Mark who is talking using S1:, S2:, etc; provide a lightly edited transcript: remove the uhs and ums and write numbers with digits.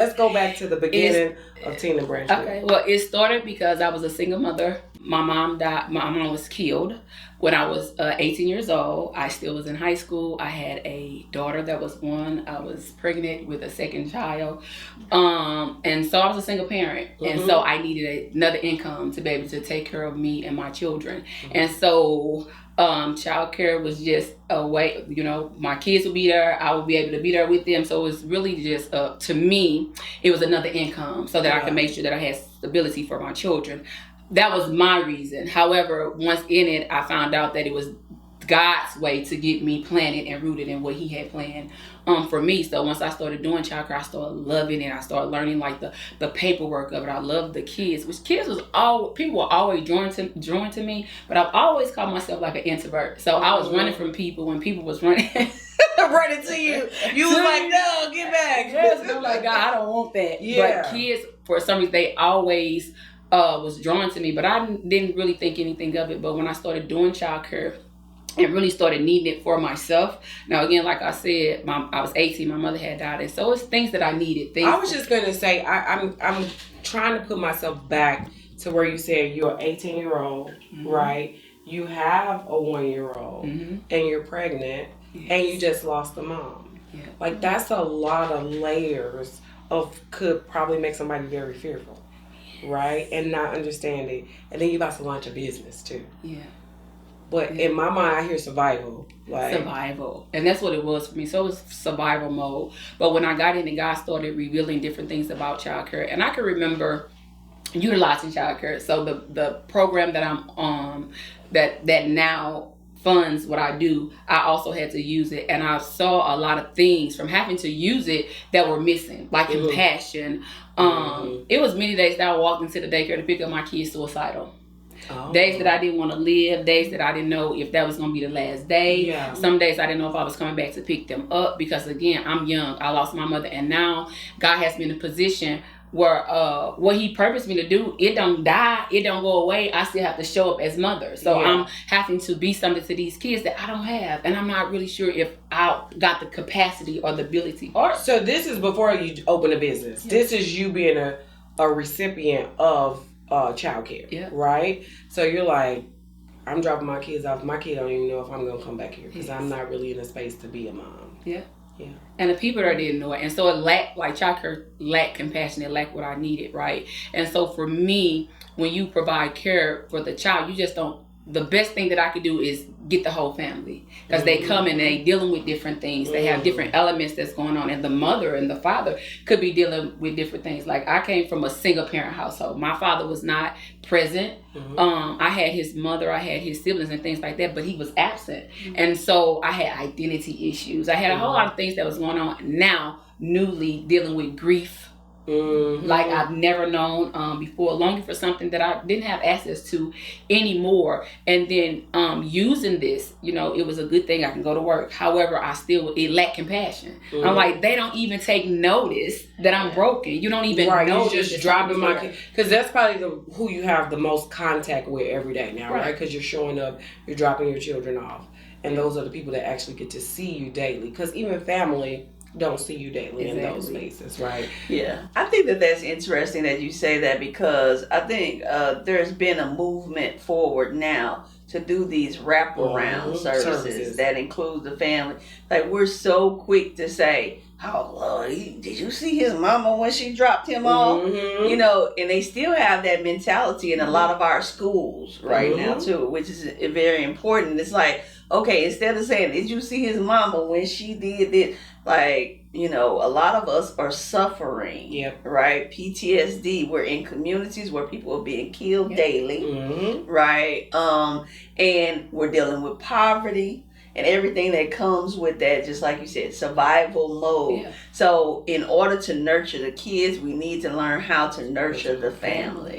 S1: Let's go back to the beginning of Tina Branch.
S2: Okay, well, it started because I was a single mother. My mom died. My mom was killed when I was 18 years old. I still was in high school. I had a daughter that was born. I was pregnant with a second child. And so I was a single parent. Mm-hmm. And so I needed another income to be able to take care of me and my children. Mm-hmm. And so childcare was just a way, my kids would be there. I would be able to be there with them. So it was really just, to me, it was another income so that I could make sure that I had stability for my children. That was my reason. However, once in it, I found out that it was God's way to get me planted and rooted in what he had planned for me. So once I started doing childcare, I started loving it. I started learning like the paperwork of it. I loved the kids, which kids was people were always drawn to me, but I've always called myself like an introvert. So I was running from people when people was running
S1: running to you. You was like, no, get back.
S2: Yes, I'm like, God, I don't want that. Yeah. But kids, for some reason, they always was drawn to me, but I didn't really think anything of it. But when I started doing childcare and really started needing it for myself. Now, again, like I said, I was 18, my mother had died. And so it's things that I needed.
S1: I was just going to say, I'm trying to put myself back to where you said you're an 18-year-old, mm-hmm. right? You have a 1-year-old, mm-hmm. and you're pregnant, yes. and you just lost a mom. Yeah. Like, that's a lot of layers could probably make somebody very fearful, yes. right? And not understand it. And then you about to launch a business, too. Yeah. But in my mind, I hear survival.
S2: Survival. And that's what it was for me. So it was survival mode. But when I got in and God started revealing different things about childcare, and I can remember utilizing childcare. So the program that I'm on that now funds what I do, I also had to use it. And I saw a lot of things from having to use it that were missing, like mm-hmm. compassion. Mm-hmm. It was many days that I walked into the daycare to pick up my kids suicidal. Oh. Days that I didn't want to live, days that I didn't know if that was going to be the last day. Yeah. Some days I didn't know if I was coming back to pick them up because, again, I'm young. I lost my mother, and now God has me in a position where what he purposed me to do, it don't die, it don't go away. I still have to show up as mother. So I'm having to be something to these kids that I don't have, and I'm not really sure if I got the capacity or the ability.
S1: So this is before you open a business. Yes. This is you being a recipient of childcare, right? So you're like, I'm dropping my kids off. My kid don't even know if I'm gonna come back here because I'm not really in a space to be a mom.
S2: Yeah. And the people there didn't know it, and so it lacked, like childcare lacked compassion. It lacked what I needed, right? And so for me, when you provide care for the child, you just don't. The best thing that I could do is get the whole family because mm-hmm. they come and they dealing with different things. Mm-hmm. They have different elements that's going on, and the mother and the father could be dealing with different things. Like I came from a single parent household. My father was not present. Mm-hmm. I had his mother, I had his siblings and things like that, but he was absent. Mm-hmm. And so I had identity issues. I had a whole lot of things that was going on. Now, newly dealing with grief. Mm-hmm. Like I've never known before, longing for something that I didn't have access to anymore. And then using this, it was a good thing. I can go to work. However, it lacked compassion. Mm-hmm. I'm like, they don't even take notice that I'm broken. You don't even know.
S1: You're just dropping my kid. Because that's probably who you have the most contact with every day now, right? Because you're showing up, you're dropping your children off. And those are the people that actually get to see you daily. Because even family don't see you daily in those spaces, right?
S3: Yeah. I think that's interesting that you say that because I think there's been a movement forward now to do these wraparound services that include the family. Like we're so quick to say, oh, Lord, did you see his mama when she dropped him off? Mm-hmm. And they still have that mentality in a lot of our schools right now too, which is very important. It's like, okay, instead of saying, did you see his mama when she did this? Like, a lot of us are suffering, right? PTSD. We're in communities where people are being killed daily, right? And we're dealing with poverty and everything that comes with that, just like you said, survival mode. Yeah. So in order to nurture the kids, we need to learn how to nurture the family.